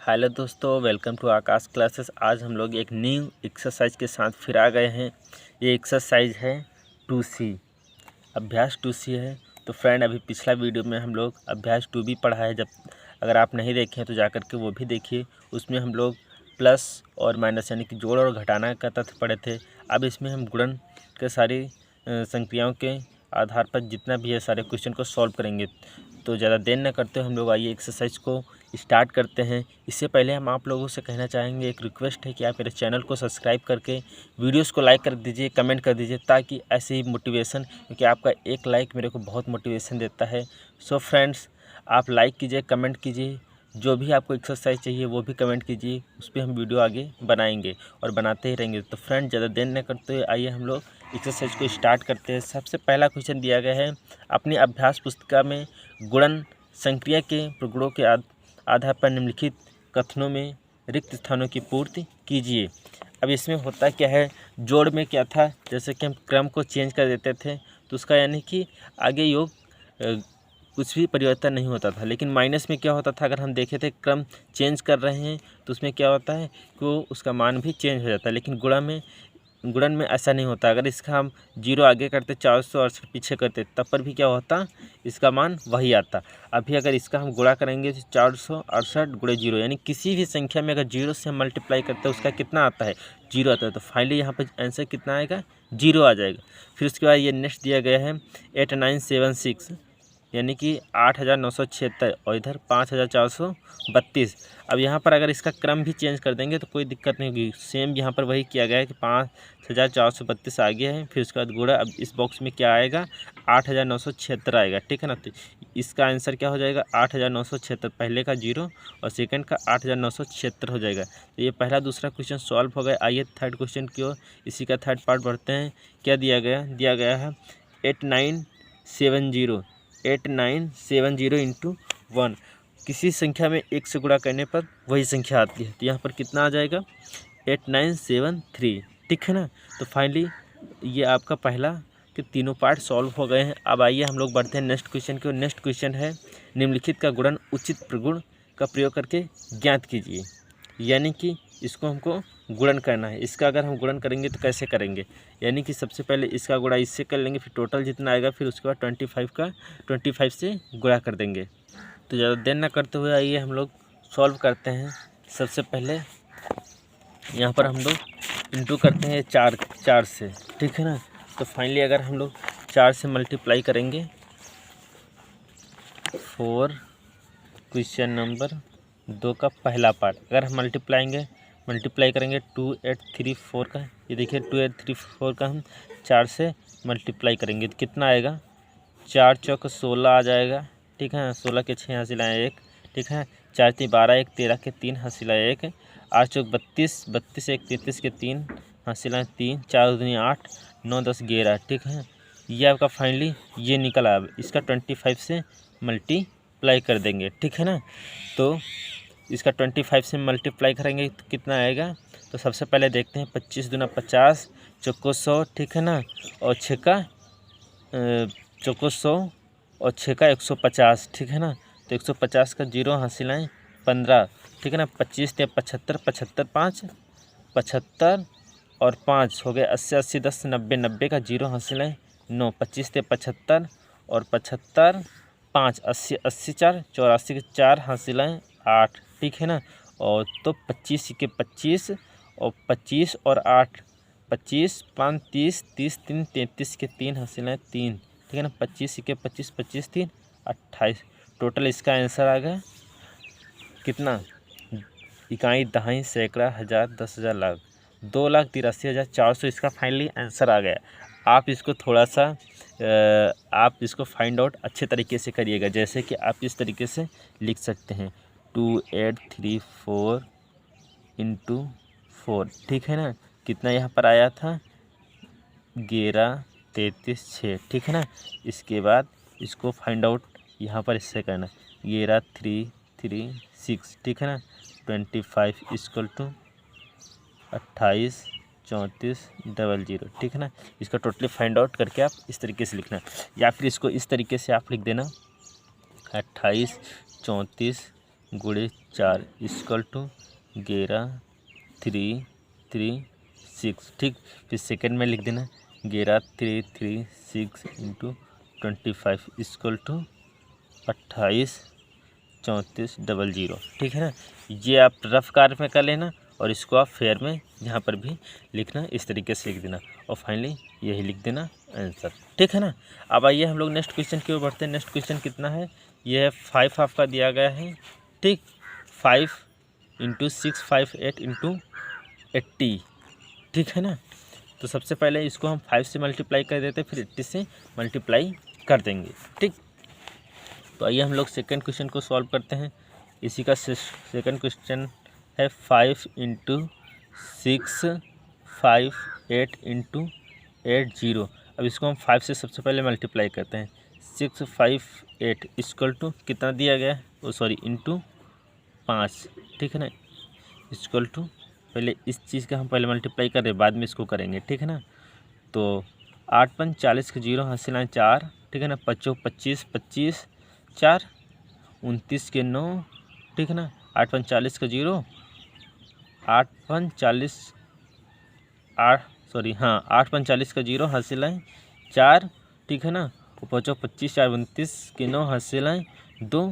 Hello दोस्तों, welcome to Akash classes. आज हम लोग एक न्यू एक्सरसाइज के साथ फिर आ गए हैं। ये एक्सरसाइज है 2C, अभ्यास 2C है। तो फ्रेंड, अभी पिछला वीडियो में हम लोग अभ्यास 2B पढ़ा है। जब अगर आप नहीं देखे हैं तो जा कर के वो भी देखिए। उसमें हम लोग प्लस और माइनस यानी कि जोड़ और घटाना का तथ्य पढ़े थे। अब इसमें हम गुणन के सारी संक्रियाओं के आधार पर जितना भी है सारे क्वेश्चन को सॉल्व करेंगे। तो ज़्यादा देर न करते हम लोग आइए एक्सरसाइज को स्टार्ट करते हैं। इससे पहले हम आप लोगों से कहना चाहेंगे, एक रिक्वेस्ट है कि आप मेरे चैनल को सब्सक्राइब करके वीडियोस को लाइक कर दीजिए, कमेंट कर दीजिए, ताकि ऐसे ही मोटिवेशन, क्योंकि आपका एक लाइक मेरे को बहुत मोटिवेशन देता है। सो फ्रेंड्स, आप लाइक कीजिए, कमेंट कीजिए, जो भी आपको एक्सरसाइज चाहिए वो भी कमेंट कीजिए। उस पर हम वीडियो आगे बनाएंगे और बनाते ही रहेंगे। तो फ्रेंड, ज़्यादा देर न करते हुए आइए हम लोग एक्सरसाइज को स्टार्ट करते हैं। सबसे पहला क्वेश्चन दिया गया है, अपनी अभ्यास पुस्तिका में गुणन संक्रिया के प्रगुणों के आधार पर निम्नलिखित कथनों में रिक्त स्थानों की पूर्ति कीजिए। अब इसमें होता क्या है, जोड़ में क्या था, जैसे कि हम क्रम को चेंज कर देते थे तो उसका यानी कि आगे योग कुछ भी परिवर्तन नहीं होता था। लेकिन माइनस में क्या होता था, अगर हम देखे थे क्रम चेंज कर रहे हैं तो उसमें क्या होता है कि उसका मान भी चेंज हो जाता है। लेकिन गुणन में ऐसा नहीं होता। अगर इसका हम 0 आगे करते, 468 पीछे करते, तब पर भी क्या होता, इसका मान वही आता। अभी अगर इसका हम गुणा करेंगे तो 468 गुणे 0, यानी किसी भी संख्या में अगर 0 से हम मल्टीप्लाई करते हैं उसका कितना आता है, 0 आता है। तो फाइनली यहाँ पर आंसर कितना आएगा, 0 आ जाएगा। फिर उसके बाद ये नेक्स्ट दिया गया है 8976, यानी कि 8976, और इधर 5432। अब यहाँ पर अगर इसका क्रम भी चेंज कर देंगे तो कोई दिक्कत नहीं होगी। सेम यहाँ पर वही किया गया है कि 5432 आ गया है। फिर उसके बाद गुणा, अब इस बॉक्स में क्या आएगा, 8976 आएगा। ठीक है ना। तो इसका आंसर क्या हो जाएगा, 8976, पहले का 0 और सेकंड का 8976 हो जाएगा। तो ये पहला दूसरा क्वेश्चन सॉल्व हो गया। आइए थर्ड क्वेश्चन की ओर, इसी का थर्ड पार्ट बढ़ते हैं। क्या दिया गया है 8970 इंटू 1। किसी संख्या में 1 से गुणा करने पर वही संख्या आती है। तो यहाँ पर कितना आ जाएगा, 8973। ठीक है ना। तो फाइनली ये आपका पहला के तीनों पार्ट सॉल्व हो गए हैं। अब आइए हम लोग बढ़ते हैं नेक्स्ट क्वेश्चन की ओर। नेक्स्ट क्वेश्चन है, निम्नलिखित का गुणन उचित प्रगुण का प्रयोग करके ज्ञात कीजिए। यानी कि इसको हमको गुणन करना है। इसका अगर हम गुणन करेंगे तो कैसे करेंगे, यानी कि सबसे पहले इसका गुणा इससे कर लेंगे, फिर टोटल जितना आएगा, फिर उसके बाद 25 से गुणा कर देंगे। तो ज़्यादा देर ना करते हुए आइए हम लोग सॉल्व करते हैं। सबसे पहले यहाँ पर हम लोग इंटू करते हैं 4 से। ठीक है ना। तो फाइनली अगर हम लोग 4 से मल्टीप्लाई करेंगे 4, क्वेश्चन नंबर 2 का पहला पार्ट, अगर हम मल्टीप्लाई करेंगे 2834 का, ये देखिए 2834 का हम 4 से मल्टीप्लाई करेंगे तो कितना आएगा, 4 चौक 16 आ जाएगा। ठीक है। 16 के 6 हासिल 1। ठीक है। 4 3 12, 1 13 के 3 हासिल 1, 8 चौक 32, 32 1 33 के 3 हासिल 3, 4 दूनी 8, 9 10 11। ठीक है। ये आपका फाइनली ये निकला। अब इसका 25 से मल्टीप्लाई कर देंगे। ठीक है ना। तो इसका 25 से मल्टीप्लाई करेंगे तो कितना आएगा, तो सबसे पहले देखते हैं 25 दूना 50, चौको 100। ठीक है ना। और 6 का चौको 100 और 6 का 150। ठीक है ना। तो 150 का 0 हासिल 15। ठीक है ना। 25 ते 75, 75 5 75 और 5 हो गए 80, 80 10 90, 90 का 0 हासिल 9। 25 ते 75 और 75 5, 80 80 4 84 के 4 हासिल 8। ठीक है ना। और तो 25 के 25 और 25 और 8, 25 5 30, 30 3 33 के 3 हासिल 3। ठीक है ना। 25 के 25, 25 3 28। टोटल इसका आंसर आ गया कितना, इकाई, दहाई, सैकड़ा, हज़ार, 10,000, लाख, 2,83,400 इसका फाइनली आंसर आ गया। आप इसको थोड़ा सा आप इसको फाइंड आउट अच्छे तरीके से करिएगा। जैसे कि आप इस तरीके से लिख सकते हैं 2834 इंटू 4। ठीक है ना। कितना यहाँ पर आया था, 11 33 6। ठीक है ना। इसके बाद इसको फाइंड आउट यहाँ पर इससे करना, 11 3 3 6। ठीक है ना। 25 इक्वल टू 28 34 00। ठीक है ना। इसका टोटली फाइंड आउट करके आप इस तरीके से लिखना, या फिर इसको इस तरीके से आप लिख देना 28 34 गुणे 4 इक्वल टू 11 3 3 6। ठीक, फिर सेकेंड में लिख देना 11 3 3 6 इंटू 25 इक्वल टू 28 34 00। ठीक है ना, ये आप रफ कार्य में कर लेना और इसको आप फेयर में जहाँ पर भी लिखना इस तरीके से लिख देना और फाइनली यही लिख देना आंसर। ठीक है ना। अब आइए हम लोग नेक्स्ट क्वेश्चन की ओर बढ़ते हैं। नेक्स्ट क्वेश्चन कितना है, ये है 5 आपका दिया गया है। ठीक, 5 इंटू 6 5 8 इंटू 80। ठीक है ना, तो सबसे पहले इसको हम 5 से मल्टीप्लाई कर देते हैं, फिर 80 से मल्टीप्लाई कर देंगे। ठीक, तो आइए हम लोग सेकेंड क्वेश्चन को सॉल्व करते हैं। इसी का सेकेंड क्वेश्चन है 5 इंटू 6 5 8 इंटू 8 0। अब इसको हम 5 से सबसे पहले मल्टीप्लाई करते हैं। 6 5 8 इक्वल टू कितना दिया गया है, वो सॉरी इंटू 5। ठीक है ना, इक्वल टू पहले इस चीज़ का हम पहले मल्टीप्लाई कर रहे हैं, बाद में इसको करेंगे। ठीक है ना, तो 8 5 40 के 0 हासिल 4। ठीक है ना, 5 25 25 4 29 के 9। ठीक है ना, 8 5 40 का 0 8 5 40 8 सॉरी हाँ 8 5 40 का 0 हासिल 4। ठीक है ना, और 5 25 4 29 के 9 हासिल 2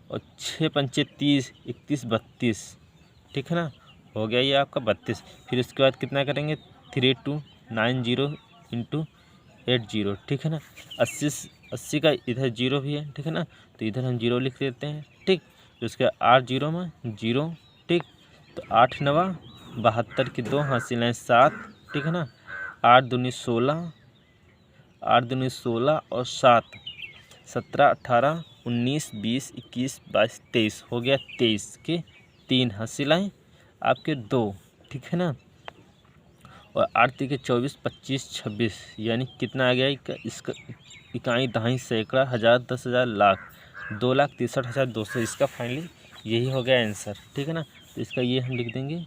और 6 5 30 31 32। ठीक है ना, हो गया ये आपका 32। फिर इसके बाद कितना करेंगे 3290 इंटू 80। ठीक है ना, 80 का इधर 0 भी है। ठीक है ना, तो इधर हम 0 लिख देते हैं। ठीक, तो इसके 8 0 में 0। ठीक, तो 8 9 72 की 2 हासिल 7। ठीक है ना, 8 दूनी 16 8 दूनी 16 और 7 17 18 19 20 21 22 23। हो गया 23 के 3 हासिल आपके 2। ठीक है ना, और 8 3 के 24 25 26 यानी कितना आ गया इसका इकाई दहाई सैकड़ा हज़ार 10,000 लाख 2,63,200। इसका फाइनली यही हो गया आंसर। ठीक है ना, तो इसका ये हम लिख देंगे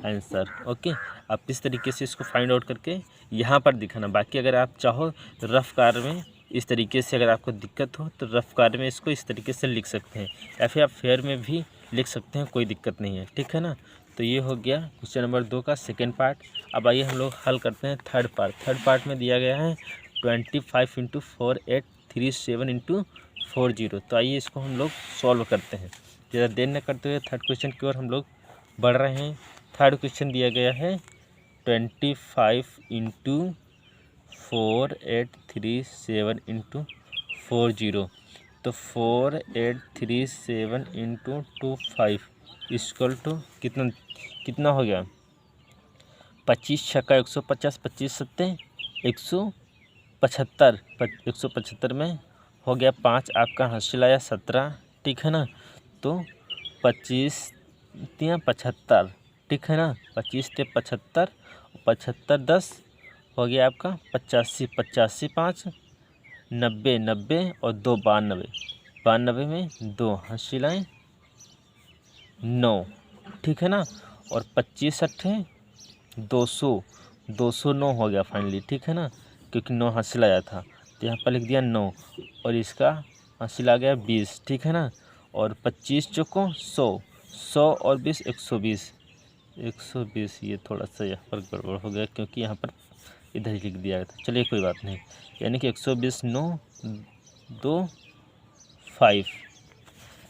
आंसर। ओके, आप इस तरीके से इसको फाइंड आउट करके यहाँ पर दिखाना। बाकी अगर आप चाहो तो रफ कार्य में इस तरीके से, अगर आपको दिक्कत हो तो रफ कार्य में इसको इस तरीके से लिख सकते हैं, या फिर आप फेयर में भी लिख सकते हैं, कोई दिक्कत नहीं है। ठीक है ना, तो ये हो गया क्वेश्चन नंबर 2 का सेकेंड पार्ट। अब आइए हम लोग हल करते हैं थर्ड पार्ट। थर्ड पार्ट में दिया गया है 25 इंटू 4 8 3 7 इंटू 4 0। तो आइए इसको हम लोग सॉल्व करते हैं। ज़्यादा देर न करते हुए थर्ड क्वेश्चन की ओर हम लोग बढ़ रहे हैं। थर्ड क्वेश्चन दिया गया है 25 इंटू 4 8 3 7 इंटू 4 0। तो 4 8 3 7 इंटू 2 5 इक्वल टू कितना हो गया 25 छक्का 150 25 सत्ते 175 175 में हो गया 5 आपका हासिल आया 17। ठीक है ना, तो 25 तियाँ 75। ठीक है ना, 25 ते 75 75 10 हो गया आपका 85 85 5 90 90 और 2 92 92 में 2 हासिल 9। ठीक है ना, और 25 अट्ठे 200 209 हो गया फाइनली। ठीक है ना, क्योंकि 9 हासिल आया था तो यहाँ पर लिख दिया 9 और इसका हासिल आ गया 20। ठीक है ना, और 25 चौको 100 100 और 20 120 120। ये थोड़ा सा यहाँ पर गड़बड़ हो गया क्योंकि यहाँ पर इधर ही लिख दिया था। चलिए कोई बात नहीं, यानी कि 120 9 2 5।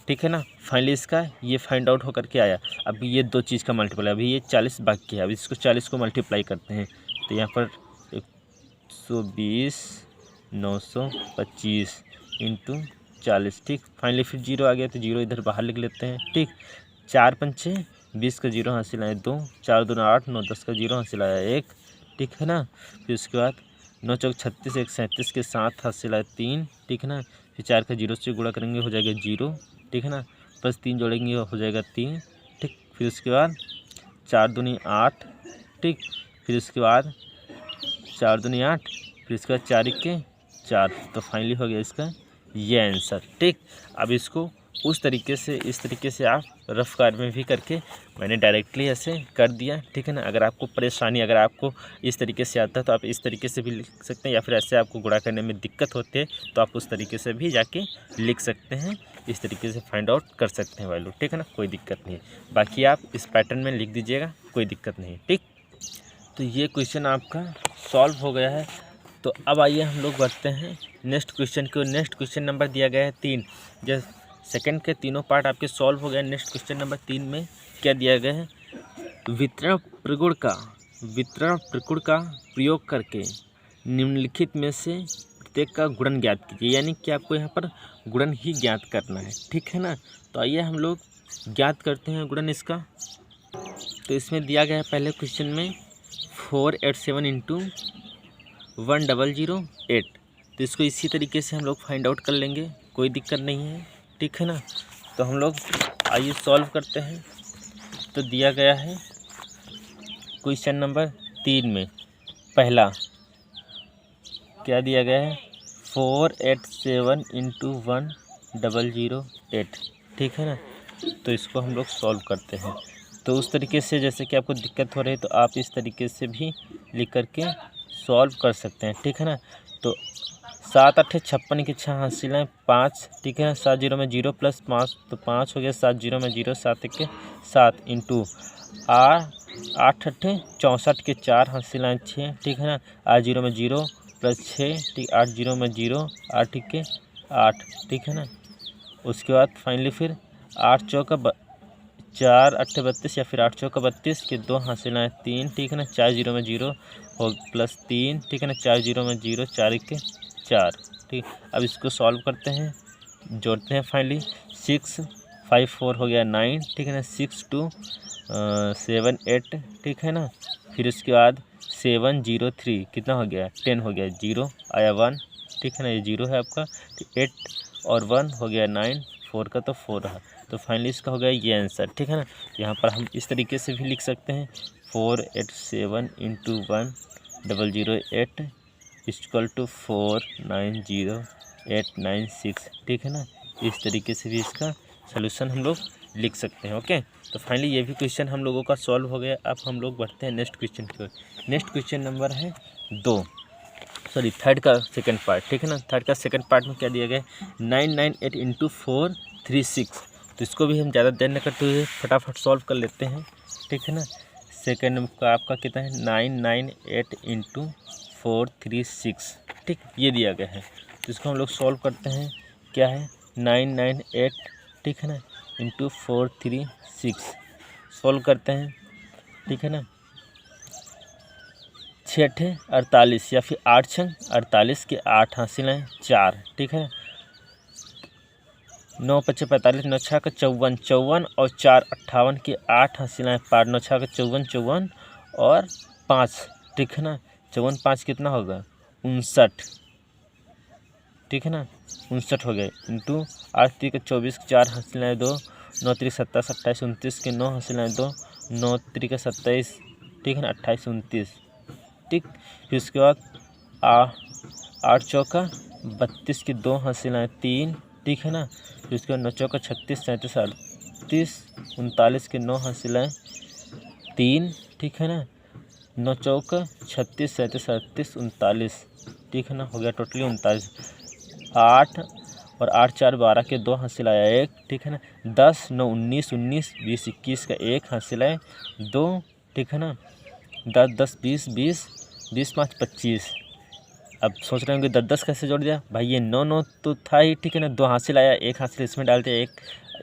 ठीक है ना, फाइनली इसका ये फाइंड आउट होकर के आया। अभी ये दो चीज़ का मल्टीप्लाई, अभी ये 40 बाकी है, अभी इसको 40 को मल्टीप्लाई करते हैं। तो यहाँ पर 120 925 इंटू 40। ठीक, फाइनली फिर 0 आ गया तो 0 इधर बाहर लिख लेते हैं। ठीक, 4 पंचे 20 का 0 हासिल आया 2 4 2 8 9 10 का 0 हासिल आया 1। ठीक है ना, फिर उसके बाद 9 चौक 36 1 37 के 7 हासिल आया 3। ठीक है ना, फिर 4 का 0 से गुणा करेंगे हो जाएगा 0। ठीक है ना, प्लस 3 जोड़ेंगे हो जाएगा 3। ठीक, फिर उसके बाद 4 दूनी 8। ठीक, फिर उसके बाद 4 दूनी 8, फिर इसके बाद 4 1 4। तो फाइनली हो गया इसका ये आंसर। ठीक, अब इसको उस तरीके से इस तरीके से आप रफ कार्य में भी करके मैंने डायरेक्टली ऐसे कर दिया। ठीक है ना, अगर आपको परेशानी, अगर आपको इस तरीके से आता है तो आप इस तरीके से भी लिख सकते हैं, या फिर ऐसे आपको गुणा करने में दिक्कत होती है तो आप उस तरीके से भी जाके लिख सकते हैं। इस तरीके से फाइंड आउट कर सकते हैं वैल्यू, ठीक है ना, कोई दिक्कत नहीं है। बाकी आप इस पैटर्न में लिख दीजिएगा, कोई दिक्कत नहीं, ठीक। तो ये क्वेश्चन आपका सॉल्व हो गया है। तो अब आइए हम लोग बढ़ते हैं नेक्स्ट क्वेश्चन को। नेक्स्ट क्वेश्चन नंबर दिया गया है 3। जो सेकंड के तीनों पार्ट आपके सॉल्व हो गए। नेक्स्ट क्वेश्चन नंबर 3 में क्या दिया गया है, वितरण प्रगुण का प्रयोग करके निम्नलिखित में से प्रत्येक का गुणन ज्ञात कीजिए। यानी कि आपको यहाँ पर गुणन ही ज्ञात करना है, ठीक है ना। तो आइए हम लोग ज्ञात करते हैं गुणन इसका। तो इसमें दिया गया है पहले क्वेश्चन में 487 इंटू 1008। तो इसको इसी तरीके से हम लोग फाइंड आउट कर लेंगे, कोई दिक्कत नहीं है, ठीक है ना। तो हम लोग आइए सॉल्व करते हैं। तो दिया गया है क्वेश्चन नंबर 3 में पहला क्या दिया गया है, 487 इंटू 1008, ठीक है ना। तो इसको हम लोग सॉल्व करते हैं। तो उस तरीके से जैसे कि आपको दिक्कत हो रही है तो आप इस तरीके से भी लिख करके सॉल्व कर सकते हैं, ठीक है ना। तो 7 8 56 की 6 हासिल है 5, ठीक है ना। 7 0 में 0 प्लस 5 तो 5 हो गया। 7 0 में 0, 7 1 7 इंटू 8 8 64 के 4 हासिल है 6, ठीक है ना। 8 0 में 0 प्लस 6, ठीक। 8 0 में 0, 8 के 8, ठीक है ना। उसके बाद फाइनली फिर 8 चौका 4 8 32 या फिर 8 चौका 32 के 2 हासिल है 3, ठीक है ना। 4 0 में 0 और प्लस 3, ठीक है ना। 4 0 में 0, 4 के 4, ठीक। अब इसको सॉल्व करते हैं, जोड़ते हैं। फाइनली 6 5 4 हो गया 9, ठीक है ना। 6 2 7 8, ठीक है ना। फिर उसके बाद 7 0 3 कितना हो गया 10 हो गया। 0 आया 1, ठीक है ना, ये 0 है आपका। 8 और 1 हो गया 9, 4 का तो 4 रहा। तो फाइनली इसका हो गया ये आंसर, ठीक है ना। यहाँ पर हम इस तरीके से भी लिख सकते हैं 487 इंटू 1008 इक्वल टू 490896, ठीक है ना। इस तरीके से भी इसका सलूशन हम लोग लिख सकते हैं, ओके। तो फाइनली ये भी क्वेश्चन हम लोगों का सॉल्व हो गया। अब हम लोग बढ़ते हैं नेक्स्ट क्वेश्चन की ओर। नेक्स्ट क्वेश्चन नंबर है थर्ड का सेकंड पार्ट, ठीक है ना। थर्ड का सेकंड पार्ट में क्या दिया गया है, 998 इंटू 436। तो इसको भी हम ज़्यादा देर न करते हुए फटाफट सॉल्व कर लेते हैं, ठीक है ना। सेकंड का आपका कितना है 998 इंटू 436, ठीक, ये दिया गया है। तो इसको हम लोग सॉल्व करते हैं। क्या है 998, ठीक है ना, इंटू 436 सॉल्व करते हैं, ठीक है ना। 6 48 या फिर 8 6 48 के 8 हासिल हैं 4, ठीक है। 9 5 45 9 6 का 54 54 और 4 58 के 8 हासिल हैं 5, 9 6 का 54 54 और 5, ठीक है ना। 54 5 कितना होगा 59, ठीक है ना, 59 हो गए। इंटू 8 3 के 24 के 4 हासिल हैं 2, 9 3 27 28 29 के 9 हासिल हैं 2, 9 3 के 27, ठीक है ना, 28 29, ठीक। फिर उसके बाद 8 चौका 32 के 2 हासिल हैं 3, ठीक है ना। फिर उसके बाद 9 चौका 36 37 38 39 के 9 हासिल हैं 3, ठीक है ना। 9 चौका 36 37 38 39, ठीक है ना, हो गया टोटली 39। 8 और 8 4 12 के 2 हासिल आया 1, ठीक है ना। 10 9 19 19 20 21 का 1 हासिल है 2, ठीक है ना। 10 10 20 20 20 5 25। अब सोच रहे होंगे 10 10 कैसे जोड़ दिया भाई, ये 9 9 तो था ही, ठीक है ना। 2 हासिल आया, 1 हासिल इसमें डाल दिया, 1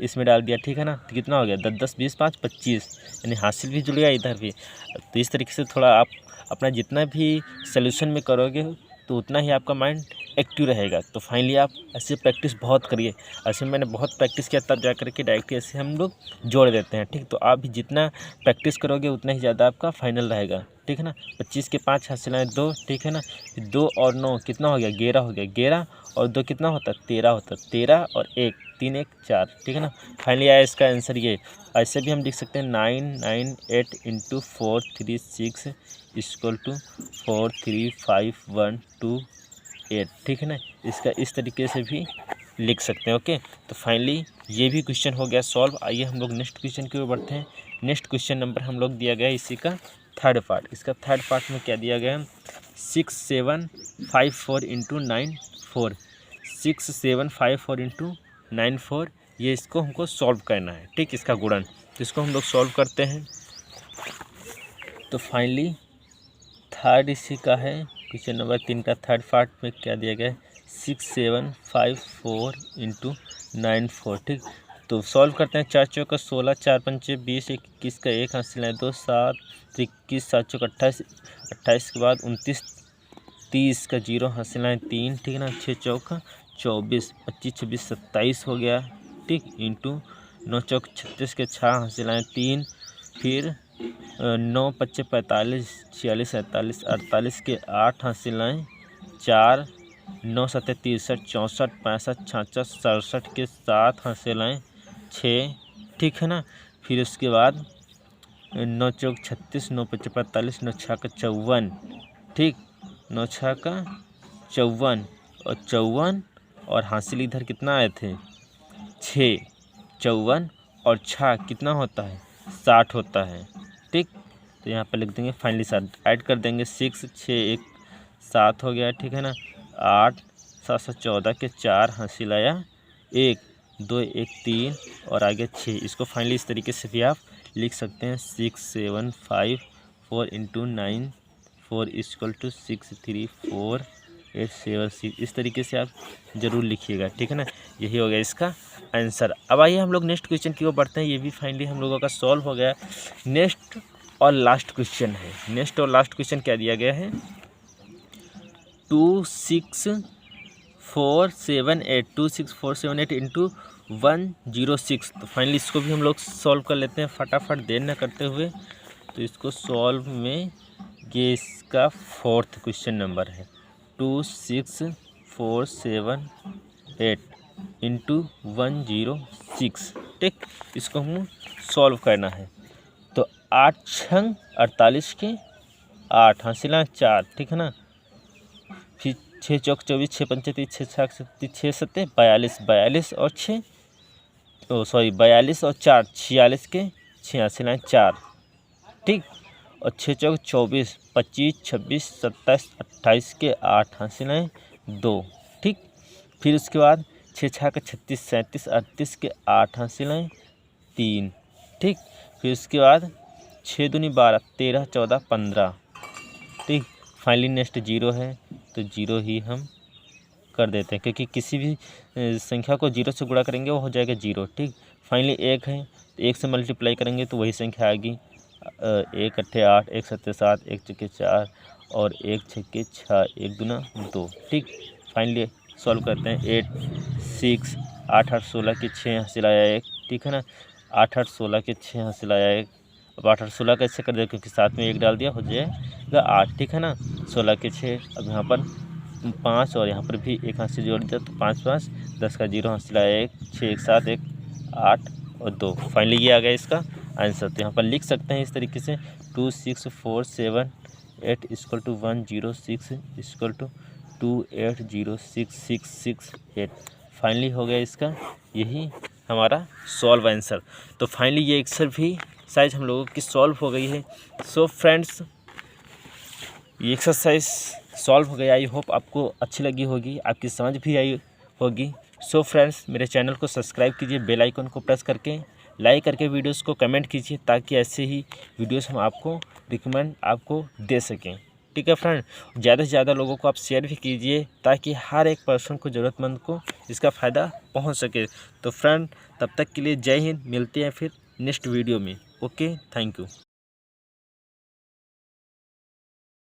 इसमें डाल दिया, ठीक है ना। तो कितना हो गया 10 10 20 5 25, यानी हासिल भी जुड़ गया इधर भी। तो इस तरीके से थोड़ा आप अपना जितना भी सॉल्यूशन में करोगे तो उतना ही आपका माइंड एक्टिव रहेगा। तो फाइनली आप ऐसे प्रैक्टिस बहुत करिए। ऐसे मैंने बहुत प्रैक्टिस किया तब जा करके डायरेक्टली ऐसे हम लोग जोड़ देते हैं, ठीक। तो आप भी जितना प्रैक्टिस करोगे उतना ही ज़्यादा आपका फाइनल रहेगा, ठीक है ना। 25 के 5 हासिल है 2, ठीक है ना। 2 और 9 कितना हो गया 11 हो गया। 11 और 2 कितना होता है 13 होता है। 13 और 1 3 1 4, ठीक है ना। फाइनली आया इसका आंसर ये। ऐसे भी हम लिख सकते हैं 998 इंटू 436 इक्वल टू 43512, ठीक है ना। इसका इस तरीके से भी लिख सकते हैं, ओके। तो फाइनली ये भी क्वेश्चन हो गया सॉल्व। आइए हम लोग नेक्स्ट क्वेश्चन की ओर बढ़ते हैं। नेक्स्ट क्वेश्चन नंबर हम लोग दिया गया है इसी का थर्ड पार्ट। इसका थर्ड पार्ट में क्या दिया गया है 6754 इंटू 9 4, 6754 इंटू 94, ये इसको हमको सॉल्व करना है। ठीक, इसका गुणन, तो इसको हम लोग सॉल्व करते हैं। तो फाइनली थर्ड इसी का है, क्वेश्चन नंबर 3 का थर्ड पार्ट में क्या दिया गया है 6754 × 94। ठीक, तो सॉल्व करते हैं। 4 चौका 16, 4 पंचे 20, 21 का 1 हासिल है 2, 7 21, 7 चौका 28, 28 के बाद 29, 30 का 0 हासिल है 3। ठीक है ना, 6 चौका 24, 25 26 27 हो गया। ठीक, इंटू 9 चौक 36 के 6 हासिल है 3, फिर 9 25 45 46 47 48 के 8 हासिल हैं 4, 9 7 63 64 65 66 67 के 7 हासिल हैं 6। ठीक है ना, फिर उसके बाद 9 चौक 36, 9 5 45, 9 6 का 54। ठीक, 9 6 का 54 और 54 और हासिल इधर कितना आए थे 6, 54 और 6 कितना होता है 60 होता है। ठीक, तो यहाँ पर लिख देंगे फाइनली 7 ऐड कर देंगे 6 6 1 7 हो गया। ठीक है ना, 8 7 7 14 के 4 हासिल आया 1 2 1 3 और आगे 6। इसको फाइनली इस तरीके से भी आप लिख सकते हैं 6 7 5 4 × 9 4 = 6 3 4 8 7 6। इस तरीके से आप ज़रूर लिखिएगा। ठीक है ना, यही हो गया इसका आंसर। अब आइए हम लोग नेक्स्ट क्वेश्चन की ओर बढ़ते हैं। ये भी फाइनली हम लोगों का सॉल्व हो गया। नेक्स्ट और लास्ट क्वेश्चन है। नेक्स्ट और लास्ट क्वेश्चन क्या दिया गया है 26478 26478 × 106। तो फाइनली इसको भी हम लोग सॉल्व कर लेते हैं फटाफट, देर न करते हुए। तो इसको सॉल्व में ये इसका फोर्थ क्वेश्चन नंबर है 26478 × 106। ठीक, इसको हम सॉल्व करना है। तो 8 छंग 48 के 8 हासिल 4। ठीक है ना, फिर 6 चौक 24, 6 पंचे 30, 6 छक 6 7 42 42 और 6 42 और 4 46 के 6 हासिल 4। ठीक, और 6 चौक 24, 25 26 27 28 के 8 हासिल 2। ठीक, फिर उसके बाद 6 छक 36 37 38 के 8 हासिल 3। ठीक, फिर उसके बाद 6 दूनी 12 13 14 15। ठीक, फाइनली नेक्स्ट 0 है, तो 0 ही हम कर देते हैं, क्योंकि किसी भी संख्या को 0 से गुणा करेंगे वो हो जाएगा 0। ठीक, फाइनली 1 है, तो 1 से मल्टीप्लाई करेंगे तो वही संख्या आएगी 1 8 8 1 7 7 1 6 4 और 1 6 6 1 दूना 2। ठीक, फाइनली सॉल्व करते हैं 8 6 8 8 16 के 6 हासिल आया 1। ठीक है ना, 8 8 16 के 6 हासिल आया 1। अब 8 8 16 कैसे कर दे, क्योंकि साथ में 1 डाल दिया हो जाएगा 8। ठीक है ना, 16 के 6, अब यहाँ पर 5 और यहाँ पर भी 1 हासिल जोड़ दिया तो 5 5 10 का 0 हासिल आया 1 6 1 7 1 8 और 2। फाइनली ये आ गया इसका आंसर। तो यहाँ पर लिख सकते हैं इस तरीके से 26478 = 106 = 2806668। फाइनली हो गया इसका यही हमारा सॉल्व आंसर। तो फाइनली ये एक्सर भी साइज हम लोगों की सॉल्व हो गई है। सो फ्रेंड्स, ये एक्सरसाइज सॉल्व हो गया। आई होप आपको अच्छी लगी होगी, आपकी समझ भी आई होगी। सो फ्रेंड्स, मेरे चैनल को सब्सक्राइब कीजिए, बेल आइकन को प्रेस करके लाइक करके वीडियोस को कमेंट कीजिए, ताकि ऐसे ही वीडियोस हम आपको रिकमेंड आपको दे सकें। ठीक है फ्रेंड, ज़्यादा से ज़्यादा लोगों को आप शेयर भी कीजिए, ताकि हर एक पर्सन को, ज़रूरतमंद को इसका फ़ायदा पहुंच सके। तो फ्रेंड, तब तक के लिए जय हिंद। मिलते हैं फिर नेक्स्ट वीडियो में। Okay, thank you.